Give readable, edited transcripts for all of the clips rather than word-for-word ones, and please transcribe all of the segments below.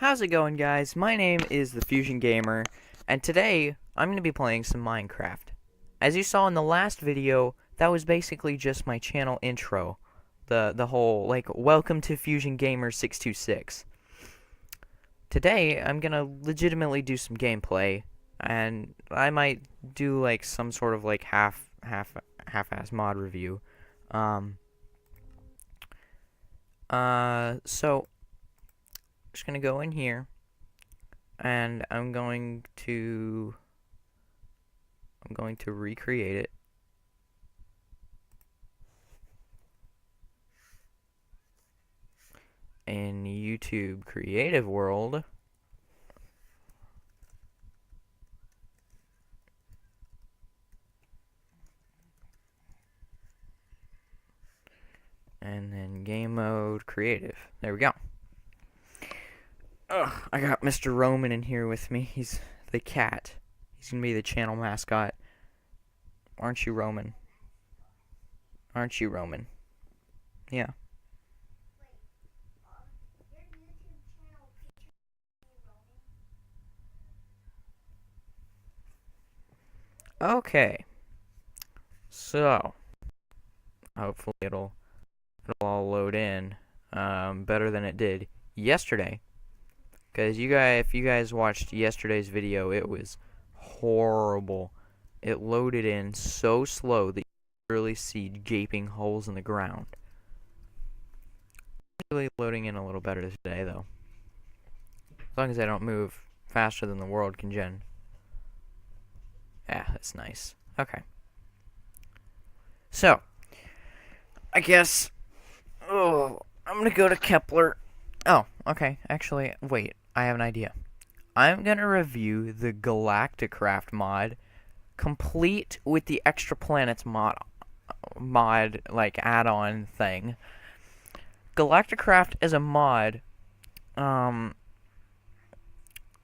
How's it going, guys? My name is the Fusion Gamer, and today I'm going to be playing some Minecraft. As you saw in the last video, that was basically just my channel intro. The whole, like, welcome to Fusion Gamer 626. Today, I'm going to legitimately do some gameplay, and I might do, like, some sort of, like, half-ass mod review. So just gonna go in here, and I'm going to recreate it. In YouTube Creative World. And then game mode creative. There we go. Ugh, I got Mr. Roman in here with me. He's the cat. He's gonna be the channel mascot. Aren't you, Roman? Aren't you, Roman? Yeah. Okay. So, hopefully it'll all load in better than it did yesterday. Because if you guys watched yesterday's video, it was horrible. It loaded in so slow that you could really see gaping holes in the ground. Really loading in a little better today, though. As long as I don't move faster than the world can gen. Yeah, that's nice. Okay. So, I guess... Oh, I'm gonna go to Kepler. Oh, okay. Actually, wait. I have an idea. I'm gonna review the Galacticraft mod, complete with the exoplanets mod like add-on thing. Galacticraft is a mod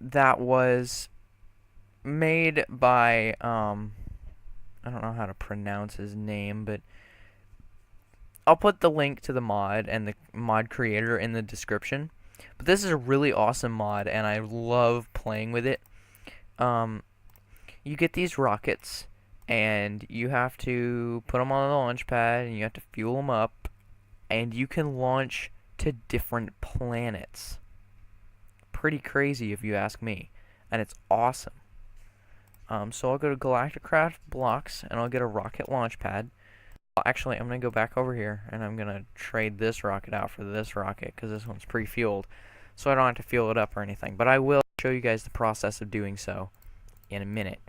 that was made by I don't know how to pronounce his name, but I'll put the link to the mod and the mod creator in the description. But this is a really awesome mod, and I love playing with it. You get these rockets, and you have to put them on the launch pad, and you have to fuel them up, and you can launch to different planets. Pretty crazy, if you ask me, and it's awesome. So I'll go to Galacticraft blocks, and I'll get a rocket launch pad. Actually, I'm going to go back over here, and I'm going to trade this rocket out for this rocket, because this one's pre-fueled, so I don't have to fuel it up or anything. But I will show you guys the process of doing so in a minute.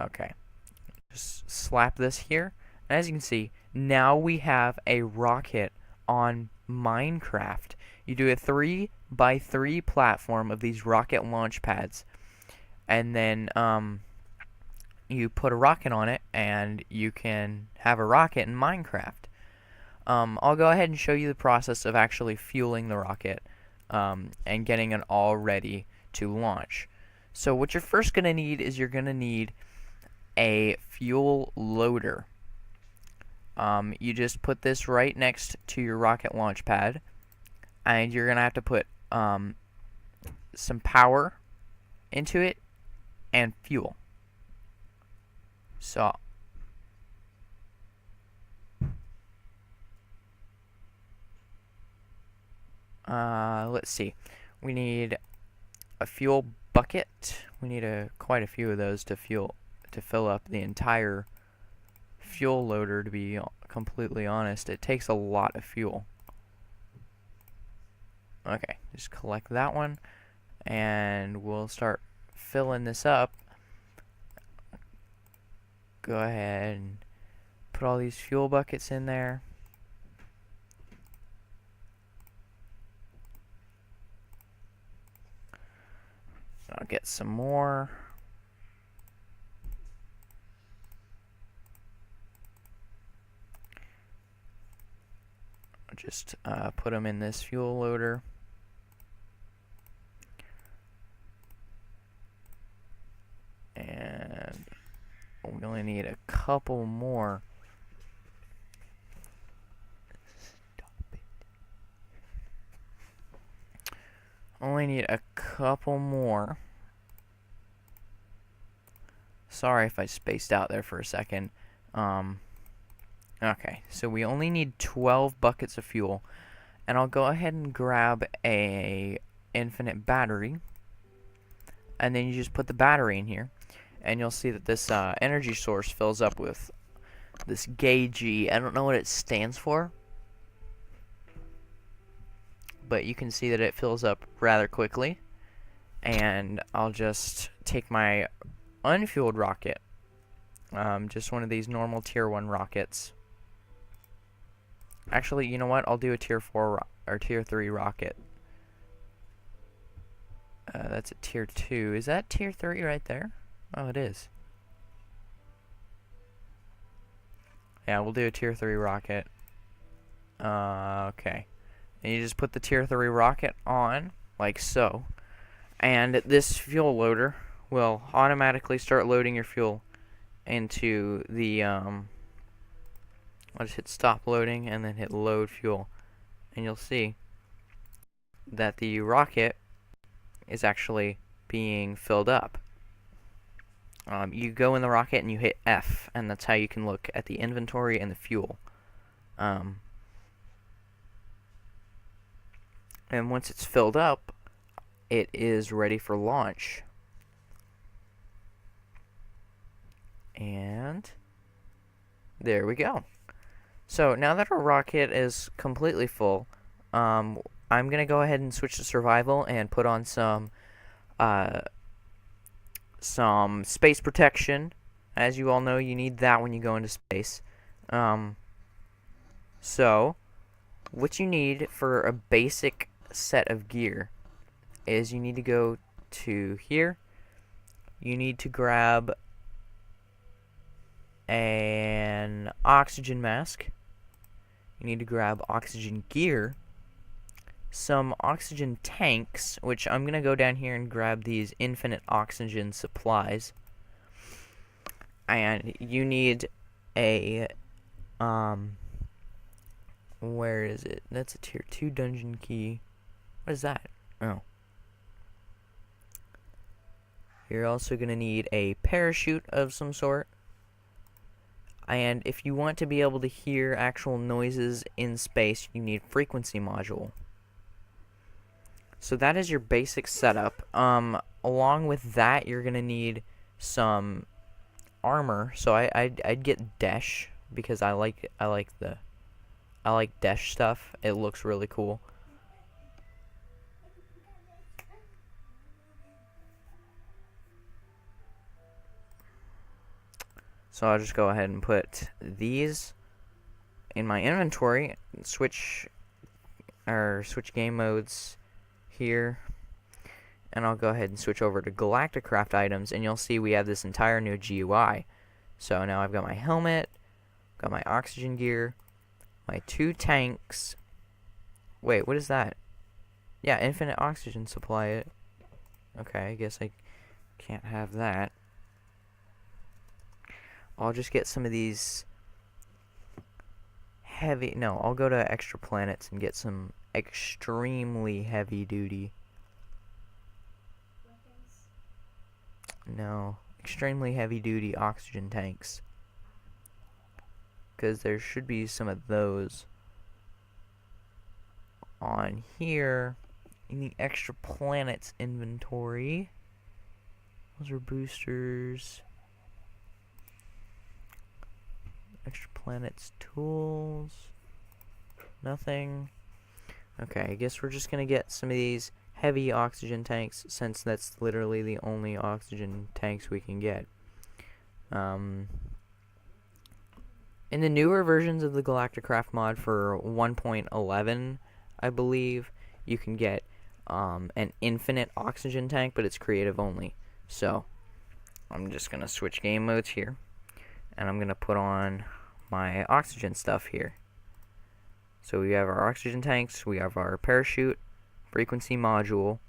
Okay. Just slap this here. And as you can see, now we have a rocket on Minecraft. You do a 3x3 platform of these rocket launch pads, and then, you put a rocket on it, and you can have a rocket in Minecraft. I'll go ahead and show you the process of actually fueling the rocket and getting it all ready to launch. So what you're first going to need is you're going to need a fuel loader. You just put this right next to your rocket launch pad, and you're going to have to put some power into it and fuel. So, let's see. We need a fuel bucket. We need quite a few of those to fill up the entire fuel loader, to be completely honest. It takes a lot of fuel. Okay, just collect that one, and we'll start filling this up. Go ahead and put all these fuel buckets in there. I'll get some more. I'll just put them in this fuel loader. And we only need a couple more. Stop it. only need a couple more. Sorry if I spaced out there for a second. Okay, so we only need 12 buckets of fuel. And I'll go ahead and grab a infinite battery. And then you just put the battery in here. And you'll see that this energy source fills up with this gauge. I don't know what it stands for, but you can see that it fills up rather quickly. And I'll just take my unfueled rocket, just one of these normal tier 1 rockets. Actually, you know what? I'll do a tier 4 or tier 3 rocket. That's a tier 2. Is that tier 3 right there? Oh, it is. Yeah, we'll do a tier 3 rocket. Okay. And you just put the tier 3 rocket on, like so. And this fuel loader will automatically start loading your fuel into the, I'll just hit stop loading and then hit load fuel. And you'll see that the rocket is actually being filled up. You go in the rocket and you hit F, and that's how you can look at the inventory and the fuel. And once it's filled up, it is ready for launch. And there we go. So now that our rocket is completely full, I'm going to go ahead and switch to survival and put on some space protection. As you all know, you need that when you go into space. So what you need for a basic set of gear is you need to go to here. You need to grab an oxygen mask. You need to grab oxygen gear, some oxygen tanks, which I'm going to go down here and grab these infinite oxygen supplies. And you need a, where is it? That's a tier 2 dungeon key. What is that? Oh. You're also going to need a parachute of some sort. And if you want to be able to hear actual noises in space, you need frequency module. So that is your basic setup. Along with that, you're gonna need some armor. So I'd get Desh because I like Desh stuff. It looks really cool. So I'll just go ahead and put these in my inventory, switch game modes here, and I'll go ahead and switch over to Galacticraft items, and you'll see we have this entire new GUI. So now I've got my helmet, got my oxygen gear, my 2 tanks. Wait, what is that? Yeah, infinite oxygen supply. Okay, I guess I can't have that. I'll just get some of these heavy... No, I'll go to exoplanets and get some extremely heavy duty. No, extremely heavy duty oxygen tanks. Because there should be some of those on here in the exoplanets inventory. Those are boosters. Exoplanets tools. Nothing. Okay, I guess we're just gonna get some of these heavy oxygen tanks, since that's literally the only oxygen tanks we can get. In the newer versions of the Galacticraft mod for 1.11, I believe, you can get an infinite oxygen tank, but it's creative only. So, I'm just gonna switch game modes here, and I'm gonna put on my oxygen stuff here. So we have our oxygen tanks, we have our parachute, frequency module,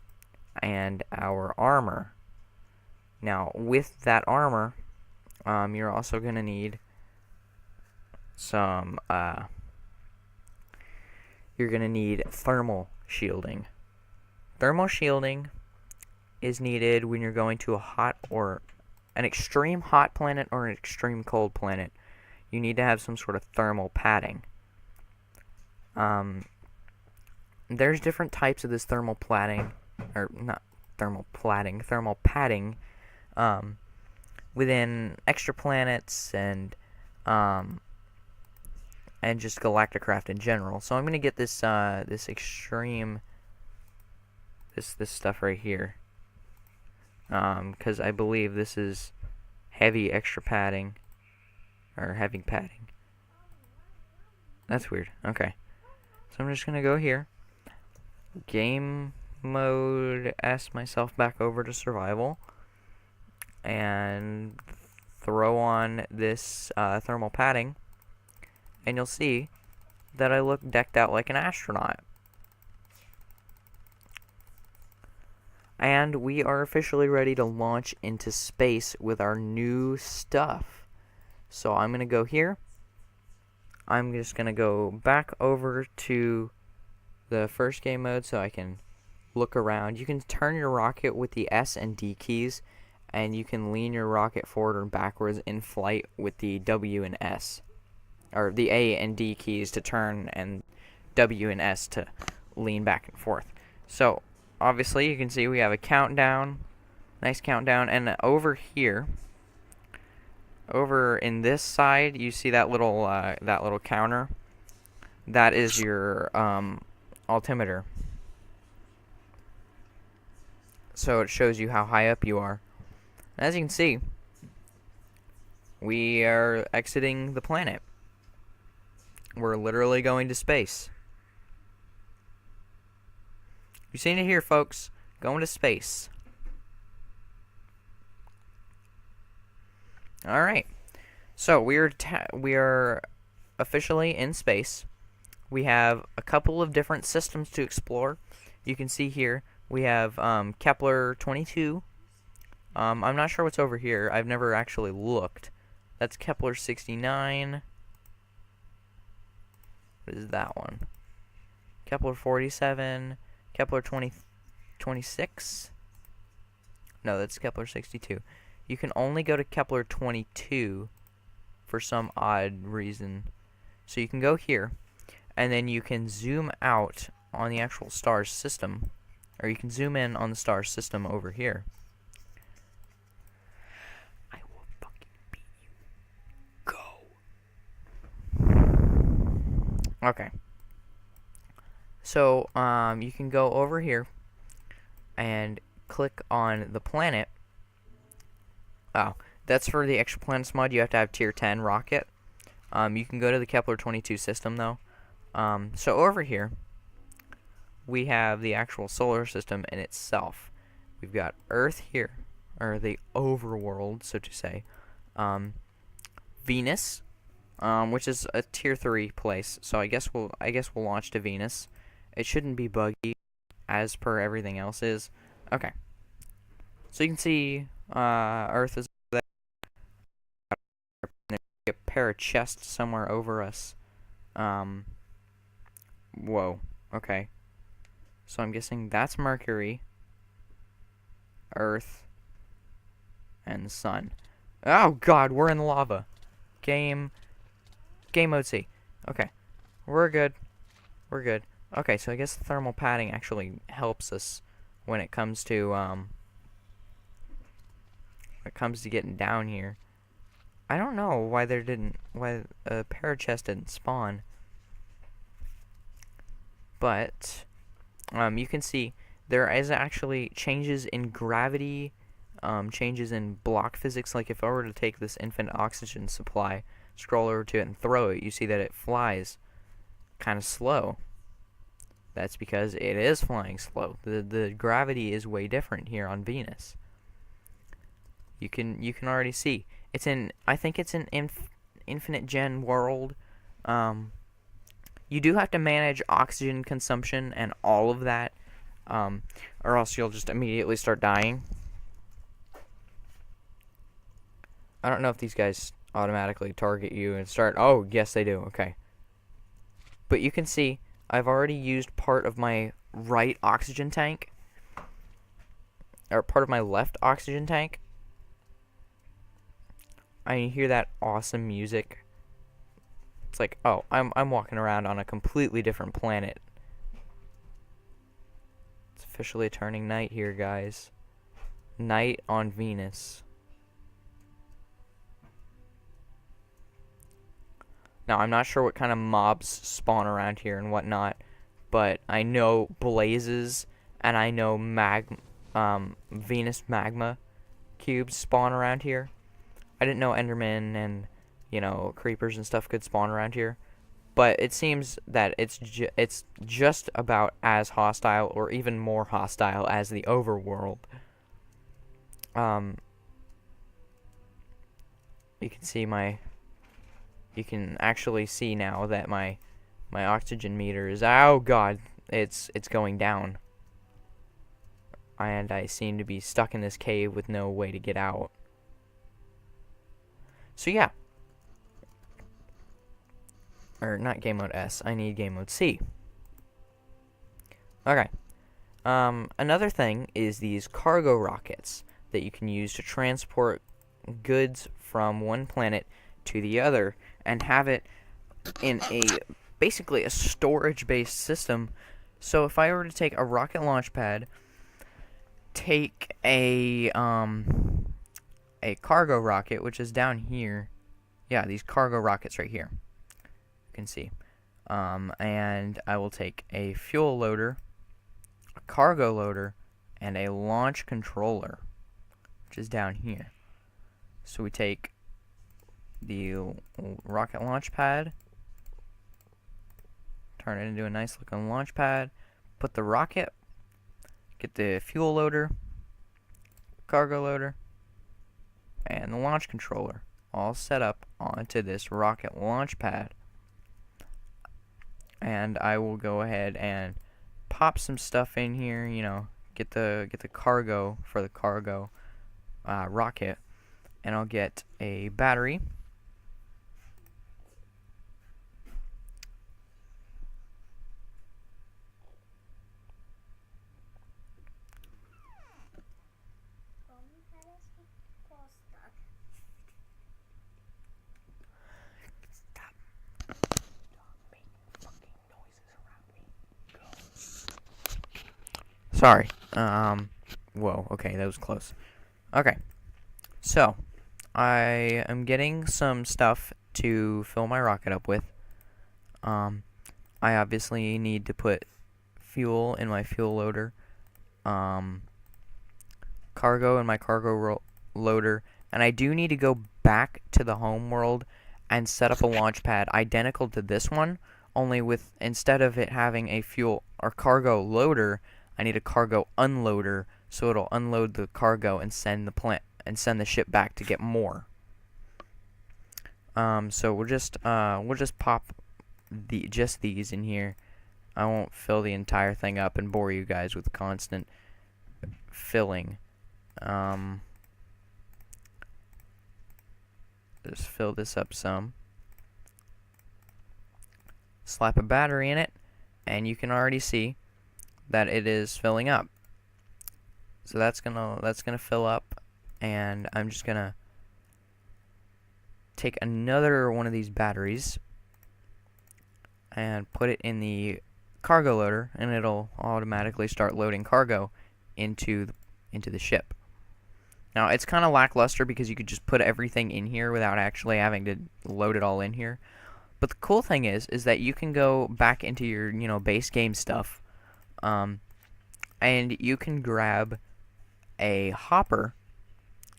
and our armor. Now, with that armor, you're also going to need some, you're going to need thermal shielding. Thermal shielding is needed when you're going to a hot or an extreme hot planet or an extreme cold planet. You need to have some sort of thermal padding. There's different types of this thermal padding, or not thermal padding, within exoplanets and just Galacticraft in general. So I'm gonna get this this extreme this stuff right here, because I believe this is heavy extra padding or heavy padding. That's weird. Okay, so I'm just gonna go here, game mode, S myself back over to survival, and throw on this thermal padding, and you'll see that I look decked out like an astronaut. And we are officially ready to launch into space with our new stuff. So I'm going to go here. I'm just going to go back over to the first game mode so I can look around. You can turn your rocket with the S and D keys, and you can lean your rocket forward or backwards in flight with the W and S. Or the A and D keys to turn and W and S to lean back and forth. So obviously you can see we have a countdown, nice countdown, and over here, over in this side, you see that little counter. That is your altimeter. So it shows you how high up you are. As you can see, we are exiting the planet. We're literally going to space. You've seen it here, folks. Going to space. Alright. So, we are officially in space. We have a couple of different systems to explore. You can see here, we have Kepler 22. I'm not sure what's over here. I've never actually looked. That's Kepler 69. What is that one? Kepler 47, Kepler 26. No, that's Kepler 62. You can only go to Kepler 22 for some odd reason. So you can go here, and then you can zoom out on the actual star system, or you can zoom in on the star system over here. I will fucking beat you. Go. Okay. So, you can go over here and click on the planet. Oh, that's for the exoplanets mod. You have to have tier 10 rocket. You can go to the Kepler 22 system, though. So over here, we have the actual solar system in itself. We've got Earth here, or the overworld, so to say. Venus, which is a tier 3 place. So I guess we'll launch to Venus. It shouldn't be buggy, as per everything else is. Okay. So you can see Earth is there. A pair of chests somewhere over us. Whoa. Okay. So I'm guessing that's Mercury, Earth, and the Sun. Oh God, we're in lava. Game mode C. Okay. We're good. We're good. Okay, so I guess the thermal padding actually helps us when it comes to getting down here. I don't know why why a parachest didn't spawn. But you can see there is actually changes in gravity, changes in block physics. Like if I were to take this infinite oxygen supply, scroll over to it and throw it, you see that it flies kind of slow. That's because it is flying slow. The gravity is way different here on Venus. You can already see I think it's an infinite gen world. You do have to manage oxygen consumption and all of that, or else you'll just immediately start dying. I don't know if these guys automatically target you and start. Oh, yes, they do. Okay. But you can see I've already used part of my right oxygen tank. or part of my left oxygen tank. I hear that awesome music. It's like, oh, I'm walking around on a completely different planet. It's officially turning night here, guys. Night on Venus. Now, I'm not sure what kind of mobs spawn around here and whatnot, but I know blazes and I know Venus magma cubes spawn around here. I didn't know Endermen and, you know, creepers and stuff could spawn around here, but it seems that it's just about as hostile or even more hostile as the overworld. You can actually see now that my oxygen meter is, oh god, it's going down. And I seem to be stuck in this cave with no way to get out. So yeah. Or not game mode S, I need game mode C. Okay. Another thing is these cargo rockets that you can use to transport goods from one planet to the other and have it in basically a storage-based system. So if I were to take a rocket launch pad, take a cargo rocket, which is down here. Yeah, these cargo rockets right here. You can see. And I will take a fuel loader, a cargo loader, and a launch controller, which is down here. So we take the rocket launch pad, turn it into a nice looking launch pad, put the rocket, get the fuel loader, cargo loader, and the launch controller all set up onto this rocket launch pad. And I will go ahead and pop some stuff in here, you know, get the cargo for the cargo rocket, and I'll get a battery. Sorry. Whoa, okay, that was close. Okay. So, I am getting some stuff to fill my rocket up with. I obviously need to put fuel in my fuel loader, cargo in my cargo loader, and I do need to go back to the home world and set up a launch pad identical to this one, only with, instead of it having a fuel or cargo loader, I need a cargo unloader, so it'll unload the cargo and send the ship back to get more. So we'll just pop just these in here. I won't fill the entire thing up and bore you guys with constant filling. Just fill this up some. Slap a battery in it, and you can already see that it is filling up. So that's gonna fill up, and I'm just gonna take another one of these batteries and put it in the cargo loader, and it'll automatically start loading cargo into the ship. Now it's kind of lackluster because you could just put everything in here without actually having to load it all in here. But the cool thing is that you can go back into your, you know, base game stuff, and you can grab a hopper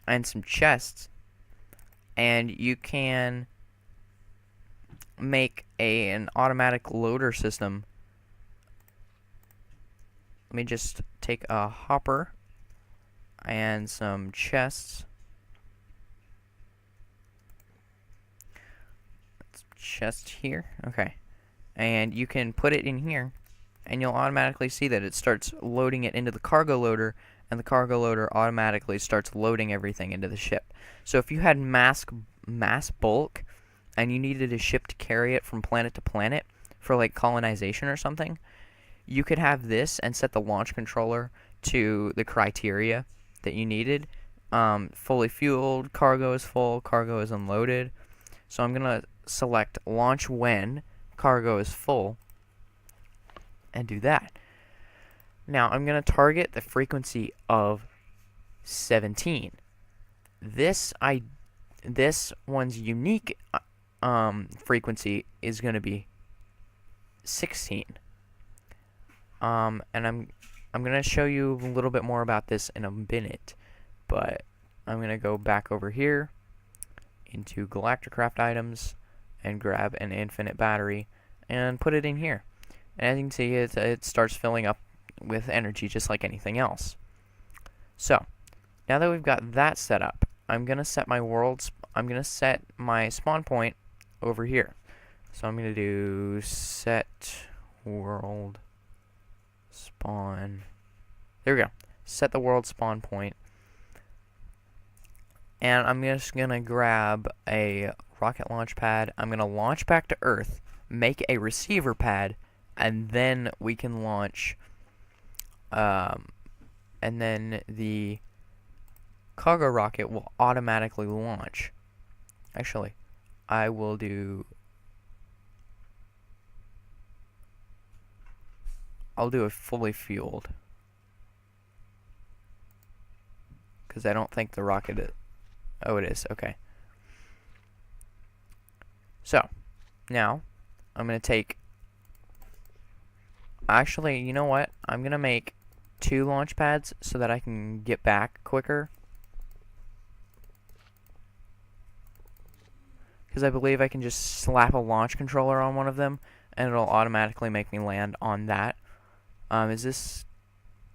and some chests, and you can make an automatic loader system. Let me just take a hopper and some chests. Chest here. Okay. And you can put it in here, and you'll automatically see that it starts loading it into the cargo loader, and the cargo loader automatically starts loading everything into the ship. So if you had mass bulk and you needed a ship to carry it from planet to planet for like colonization or something, you could have this and set the launch controller to the criteria that you needed. Fully fueled, cargo is full, cargo is unloaded. So I'm gonna select launch when cargo is full and do that. Now I'm gonna target the frequency of 17. This one's unique frequency is gonna be 16. And I'm gonna show you a little bit more about this in a minute, but I'm gonna go back over here into Galacticraft items and grab an infinite battery and put it in here. And as you can see, it starts filling up with energy just like anything else. So now that we've got that set up, I'm gonna set my spawn point over here. So I'm gonna do set world spawn. There we go. Set the world spawn point. And I'm just gonna grab a rocket launch pad. I'm gonna launch back to Earth, make a receiver pad, and then we can launch. And then the cargo rocket will automatically launch. Actually, I will do. I'll do a fully fueled, because I don't think the rocket is. Oh, it is. Okay. So, now, I'm going to take... Actually, you know what? I'm going to make 2 launch pads so that I can get back quicker. Because I believe I can just slap a launch controller on one of them, and it'll automatically make me land on that. Is this...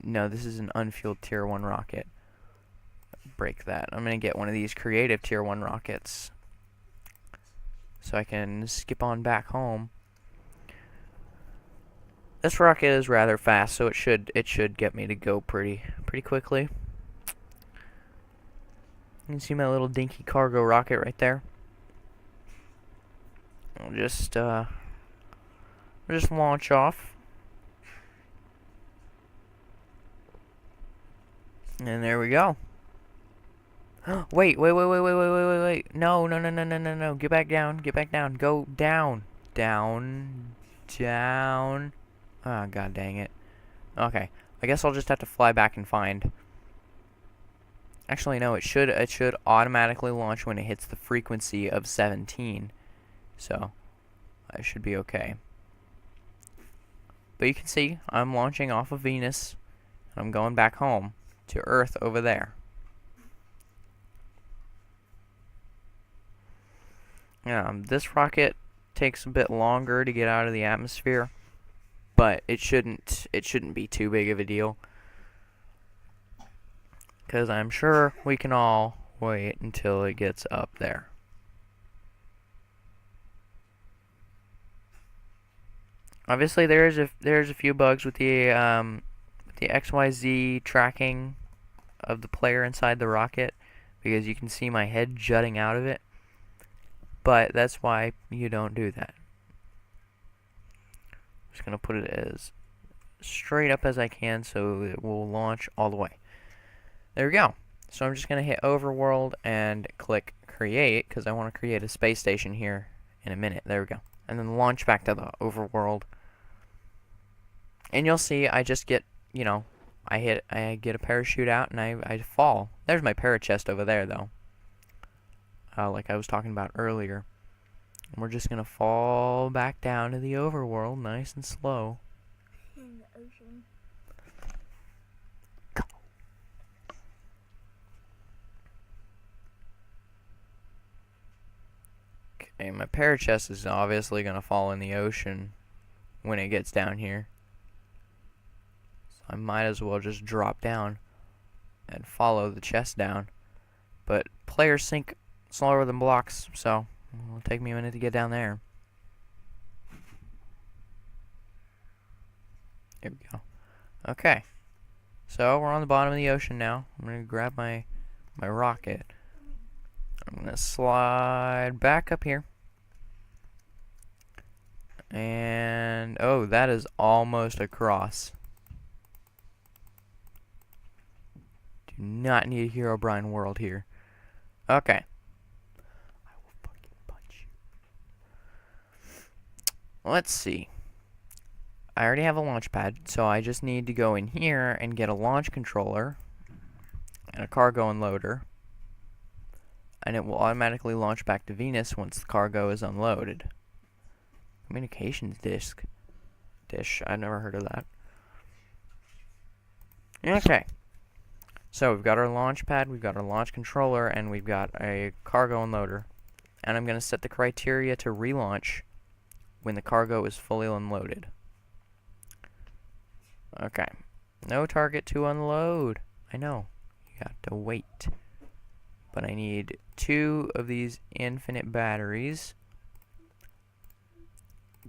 No, this is an unfueled Tier 1 rocket. Break that. I'm going to get one of these creative Tier 1 rockets so I can skip on back home. This rocket is rather fast, so it should get me to go pretty quickly. You can see my little dinky cargo rocket right there. I'll just launch off. And there we go. Wait. No. Get back down. Go down. Down. Ah, god dang it. Okay. I guess I'll just have to fly back and find. Actually, no, it should automatically launch when it hits the frequency of 17. So, I should be okay. But you can see, I'm launching off of Venus, and I'm going back home to Earth over there. This rocket takes a bit longer to get out of the atmosphere, but it shouldn't be too big of a deal, because I'm sure we can all wait until it gets up there. Obviously, there's a few bugs with the XYZ tracking of the player inside the rocket, because you can see my head jutting out of it. But that's why you don't do that. I'm just going to put it as straight up as I can so it will launch all the way. There we go. So I'm just going to hit Overworld and click Create, because I want to create a space station here in a minute. There we go. And then launch back to the Overworld. And you'll see I just get, I get a parachute out and I fall. There's my parachest over there, though. Like I was talking about earlier. And we're just gonna fall back down to the overworld, nice and slow. In the ocean. Go. Okay, my parachest is obviously gonna fall in the ocean when it gets down here. So I might as well just drop down and follow the chest down. But players sink slower than blocks, so it'll take me a minute to get down there. Here we go. Okay. So we're on the bottom of the ocean now. I'm gonna grab my rocket. I'm gonna slide back up here. And oh, that is almost across. Do not need a Herobrine world here. Okay. I will fucking punch you. Let's see. I already have a launch pad, so I just need to go in here and get a launch controller and a cargo unloader, and it will automatically launch back to Venus once the cargo is unloaded. Communications dish. I've never heard of that. Okay. So we've got our launch pad, we've got our launch controller, and we've got a cargo unloader. And I'm going to set the criteria to relaunch when the cargo is fully unloaded. Okay. No target to unload. I know. You got to wait. But I need 2 of these infinite batteries.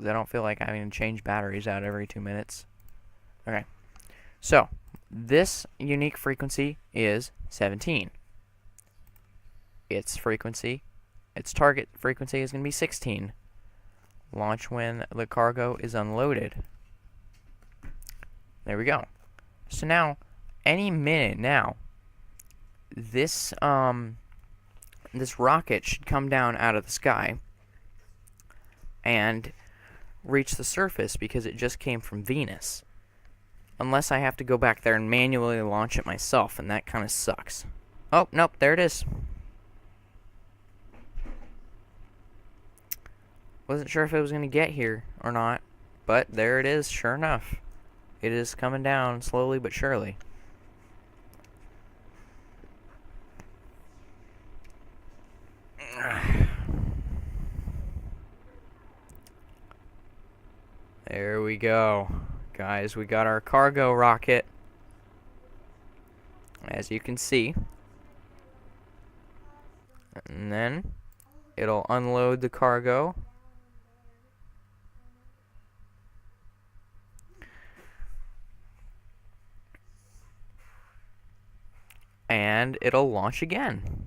I don't feel like having to change batteries out every 2 minutes. Okay. So, this unique frequency is 17. Its target frequency is going to be 16. Launch when the cargo is unloaded. There we go. So now, any minute now, this rocket should come down out of the sky and reach the surface because it just came from Venus. Unless I have to go back there and manually launch it myself, and that kind of sucks. Oh, nope, there it is. Wasn't sure if it was going to get here or not, but there it is, sure enough. It is coming down slowly but surely. There we go. Guys, we got our cargo rocket. As you can see. And then it'll unload the cargo. And it'll launch again.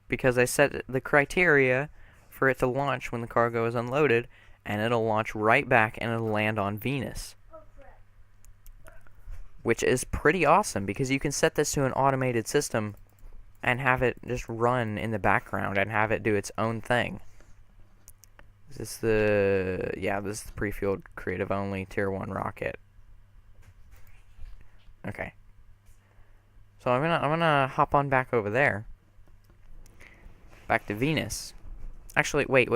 Because I set the criteria for it to launch when the cargo is unloaded, and it'll launch right back and it'll land on Venus. Which is pretty awesome because you can set this to an automated system and have it just run in the background and have it do its own thing. Is this the... yeah, this is the pre-fueled creative only tier 1 rocket. Okay. So I'm gonna hop on back over there. Back to Venus. Actually, wait. No.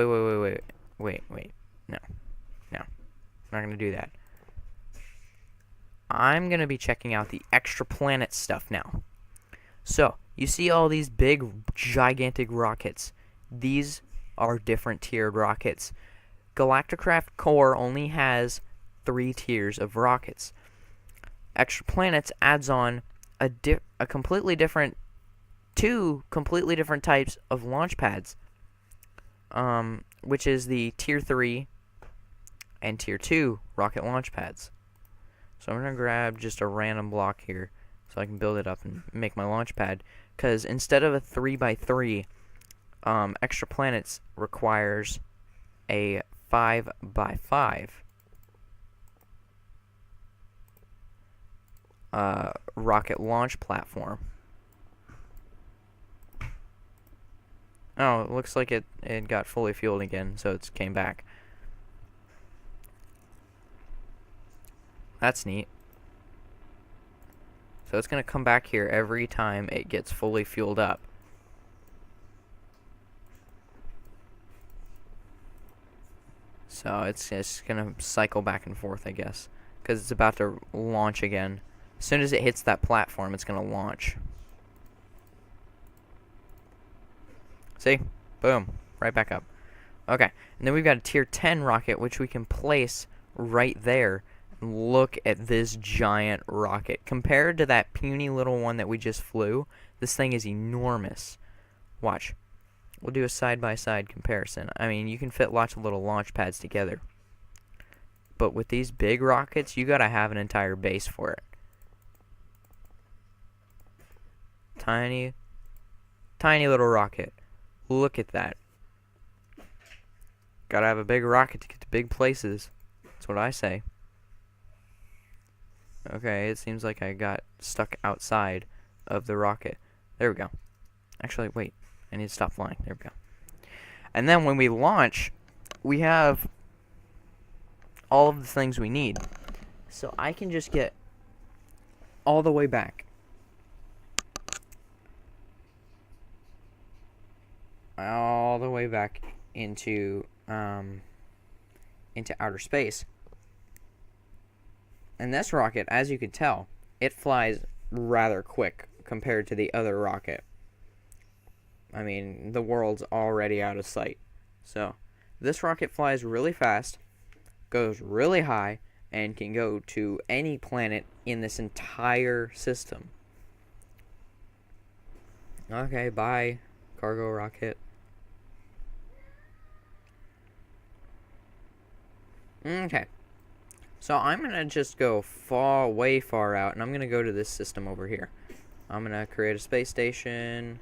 I'm not gonna do that. I'm gonna be checking out the exoplanet stuff now. So, you see all these big, gigantic rockets. These are different tiered rockets. Galacticraft Core only has 3 tiers of rockets. Exoplanets adds on a completely different, 2 completely different types of launch pads, which is the tier 3 and tier 2 rocket launch pads. So I'm going to grab just a random block here so I can build it up and make my launch pad, because instead of a 3x3, Exoplanets requires a 5x5 rocket launch platform. Oh, it looks like it got fully fueled again, so it came back. That's neat. So it's going to come back here every time it gets fully fueled up. So it's just going to cycle back and forth, I guess, because it's about to launch again. As soon as it hits that platform, it's going to launch. See? Boom. Right back up. Okay. And then we've got a tier 10 rocket, which we can place right there. And look at this giant rocket. Compared to that puny little one that we just flew, this thing is enormous. Watch. We'll do a side-by-side comparison. I mean, you can fit lots of little launch pads together. But with these big rockets, you gotta have an entire base for it. Tiny, tiny little rocket. Look at that. Gotta have a big rocket to get to big places. That's what I say. Okay, it seems like I got stuck outside. of the rocket. There we go. Actually, wait. I need to stop flying. There we go. And then when we launch, we have all of the things we need. So I can just get all the way back. All the way back into outer space. And this rocket, as you can tell, it flies rather quick compared to the other rocket. I mean, the world's already out of sight. So, this rocket flies really fast, goes really high, and can go to any planet in this entire system. Okay, bye, cargo rocket. Okay. So I'm going to just go way far out, and I'm going to go to this system over here. I'm going to create a space station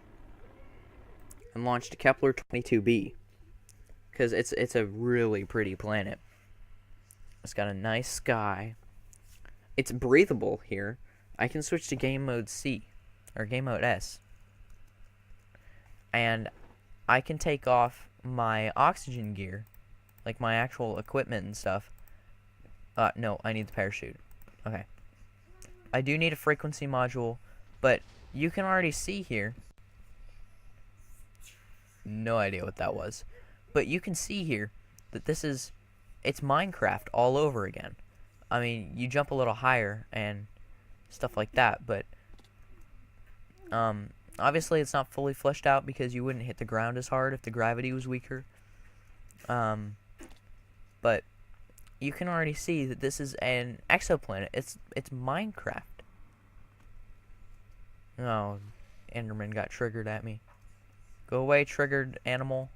and launch to Kepler 22b. Because it's a really pretty planet. It's got a nice sky. It's breathable here. I can switch to game mode C, or game mode S. And I can take off my oxygen gear, like my actual equipment and stuff. No, I need the parachute. Okay. I do need a frequency module, but you can already see here. No idea what that was. But you can see here that it's Minecraft all over again. I mean, you jump a little higher and stuff like that, but obviously it's not fully fleshed out because you wouldn't hit the ground as hard if the gravity was weaker. But you can already see that this is an exoplanet. It's Minecraft. Oh, Enderman got triggered at me. Go away, triggered animal.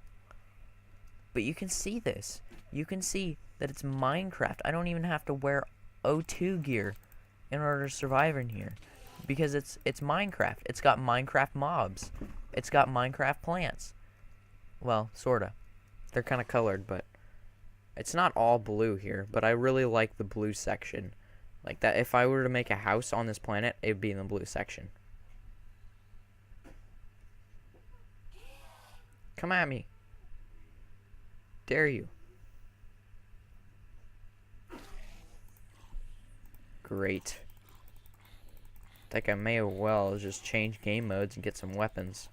But you can see this. You can see that it's Minecraft. I don't even have to wear O2 gear in order to survive in here. Because it's Minecraft. It's got Minecraft mobs. It's got Minecraft plants. Well, sorta. They're kind of colored, but it's not all blue here. But I really like the blue section. Like that, if I were to make a house on this planet, it'd be in the blue section. Come at me. Dare you. Great. I think I may as well just change game modes and get some weapons.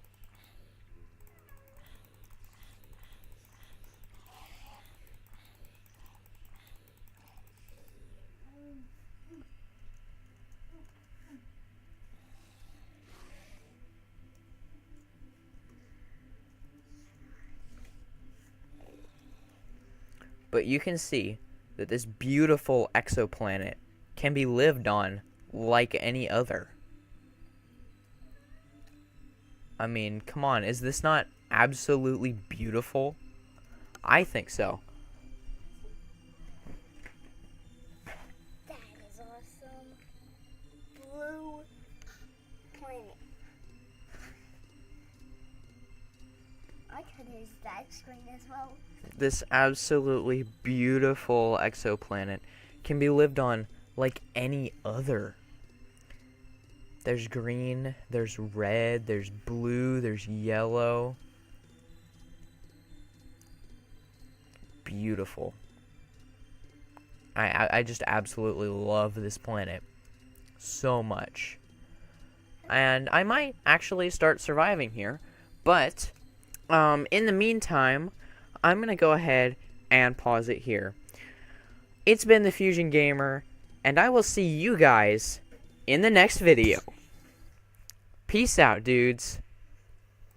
But you can see that this beautiful exoplanet can be lived on like any other. I mean, come on, is this not absolutely beautiful? I think so. That is awesome. Blue planet. I could use that screen as well. This absolutely beautiful exoplanet can be lived on like any other. There's green, there's red, there's blue, there's yellow. Beautiful. I just absolutely love this planet so much. And I might actually start surviving here, but in the meantime, I'm going to go ahead and pause it here. It's been the Fusion Gamer, and I will see you guys in the next video. Peace out, dudes.